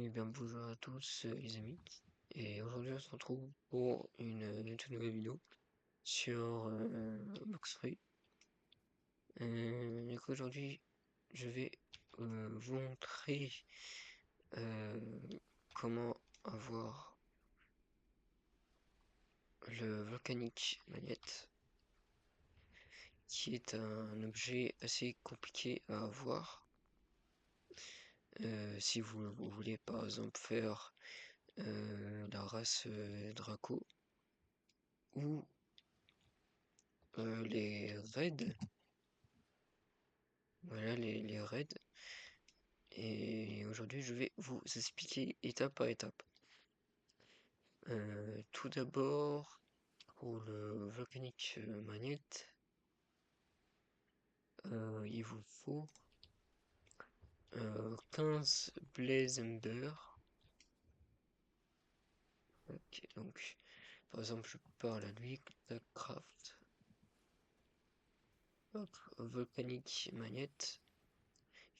Eh bien, bonjour à tous les amis, et aujourd'hui on se retrouve pour une toute nouvelle vidéo sur Box-Free. Donc aujourd'hui je vais vous montrer euh, comment avoir le Volcanic Magnet, qui est un objet assez compliqué à avoir. Si vous voulez par exemple faire la race Draco ou les raids. Voilà les raids. Et aujourd'hui, je vais vous expliquer étape par étape. Tout d'abord, pour le Volcanic Magnet, il vous faut 15 Blaze Ember. Ok, donc, par exemple, je parle à lui, craft. Hop, Volcanic Magnet.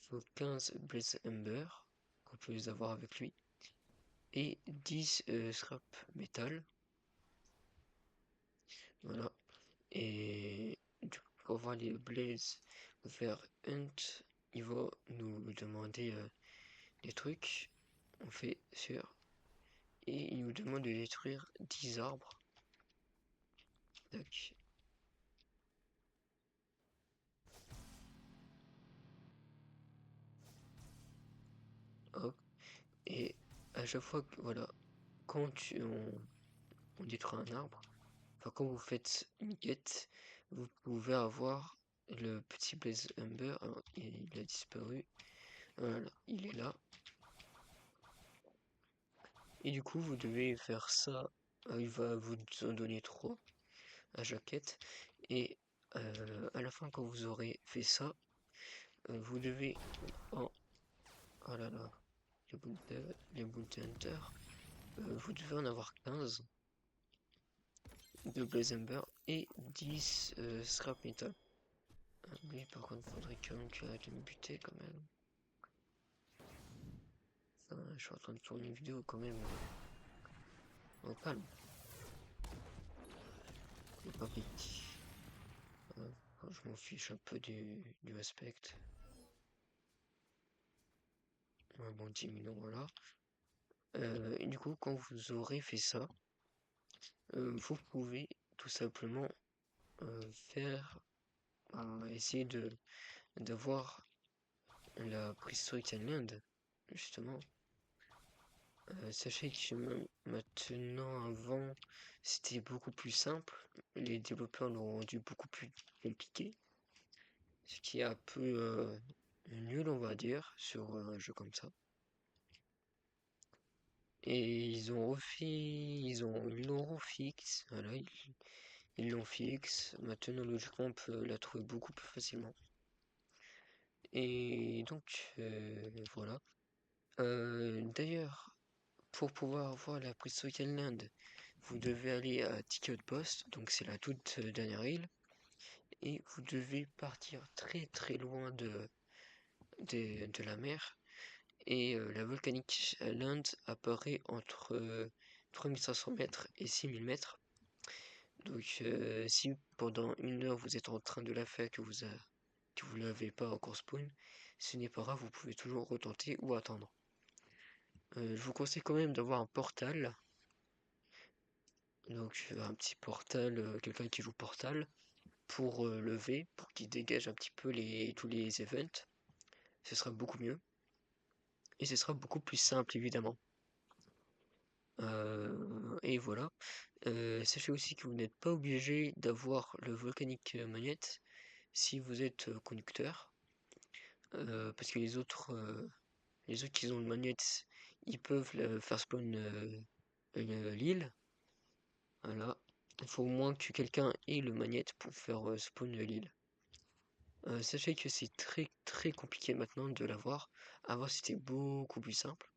Il faut 15 Blaze Ember, qu'on peut les avoir avec lui. Et 10 scrap metal. Voilà. Et du coup, pour voir les Blaze vers Hunt, il va nous demander des trucs. On fait sur. Et il nous demande de détruire 10 arbres. Tac. Hop. Et à chaque fois que, voilà, quand on détruit un arbre, enfin quand vous faites une quête, vous pouvez avoir le petit Blaze Ember. Alors, il a disparu. Voilà, il est là. Et du coup, vous devez faire ça. Il va vous en donner 3 à chaque quête. Et à la fin, quand vous aurez fait ça, vous devez. Oh, oh là là, les Bounty Hunter. Vous devez en avoir 15 de Blaze Ember et 10 Scrap Metal. Mais par contre, faudrait quand même que tu arrêtes de me buter quand même. Enfin, je suis en train de tourner une vidéo quand même. Au calme. Et pas vite. Je m'en fiche un peu du aspect. Bon, 10 millions, voilà. Et du coup, quand vous aurez fait ça, vous pouvez tout simplement faire, essayer d'avoir la Prehistoric Island, justement. Sachez que maintenant, avant, c'était beaucoup plus simple. Les développeurs l'ont rendu beaucoup plus compliqué, ce qui est un peu nul, on va dire, sur un jeu comme ça. Et ils l'ont refixe, voilà, ils l'ont fixe. Maintenant, logiquement, on peut la trouver beaucoup plus facilement. Et donc, voilà. D'ailleurs, pour pouvoir voir la Prehistoric Island, vous devez aller à Ticket Post, donc c'est la toute dernière île, et vous devez partir très très loin de la mer. Et la Volcanic Island apparaît entre 3500 mètres et 6000 mètres. Donc, si pendant 1 heure vous êtes en train de la faire, que vous l'avez pas encore spawn, ce n'est pas grave, vous pouvez toujours retenter ou attendre. Je vous conseille quand même d'avoir un portal. Donc, un petit portal, quelqu'un qui joue portal, pour lever, pour qu'il dégage un petit peu tous les events. Ce sera beaucoup mieux. Et ce sera beaucoup plus simple, évidemment. Et voilà. Sachez aussi que vous n'êtes pas obligé d'avoir le Volcanic Magnet si vous êtes conducteur. Parce que les autres qui ont le magnet, ils peuvent faire spawn l'île. Voilà. Il faut au moins que quelqu'un ait le magnet pour faire spawn l'île. Sachez que c'est très très compliqué maintenant de l'avoir. Avant c'était beaucoup plus simple.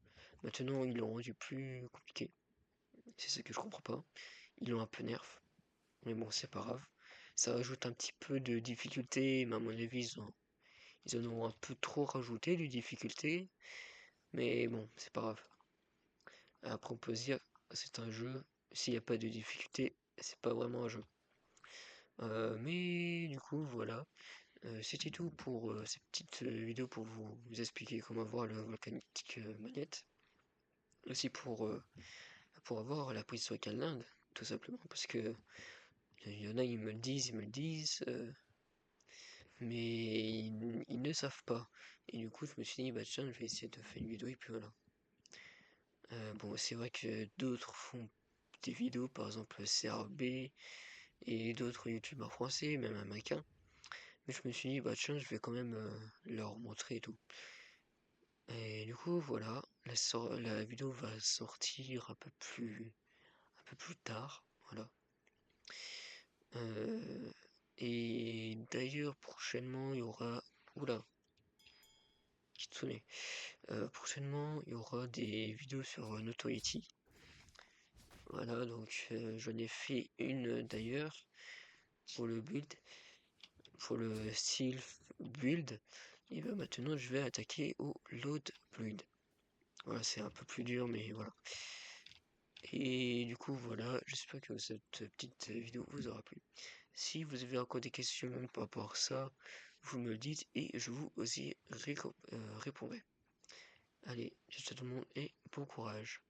Maintenant ils l'ont rendu plus compliqué. C'est ce que je comprends pas. Ils l'ont un peu nerf. Mais bon, c'est pas grave. Ça rajoute un petit peu de difficulté, mais à mon avis ils en ont un peu trop rajouté de difficulté. Mais bon, c'est pas grave. Après, on peut se dire, c'est un jeu, s'il n'y a pas de difficulté, c'est pas vraiment un jeu. Mais du coup, voilà. C'était tout pour cette petite vidéo pour vous expliquer comment avoir le Volcanic Magnet. Aussi pour avoir la prise sur l'Inde, tout simplement. Parce que il y en a, ils me le disent, mais ils ne savent pas. Et du coup, je me suis dit, bah tiens, je vais essayer de faire une vidéo et puis voilà. Bon, c'est vrai que d'autres font des vidéos, par exemple CRB et d'autres youtubeurs français, même américains. Mais je me suis dit, bah tiens, je vais quand même leur montrer et tout. Et du coup, voilà, la vidéo va sortir un peu plus tard, voilà. Et d'ailleurs, prochainement, il y aura, oula, Kitsune. Prochainement, il y aura des vidéos sur Notoriety. Voilà, donc j'en ai fait une d'ailleurs pour le build, pour le style build. Et ben maintenant, je vais attaquer au load build. Voilà, c'est un peu plus dur, mais voilà. Et du coup, voilà, j'espère que cette petite vidéo vous aura plu. Si vous avez encore des questions par rapport à ça, vous me le dites et je vous aussi répondrai. Allez, je vous souhaite tout le monde et bon courage.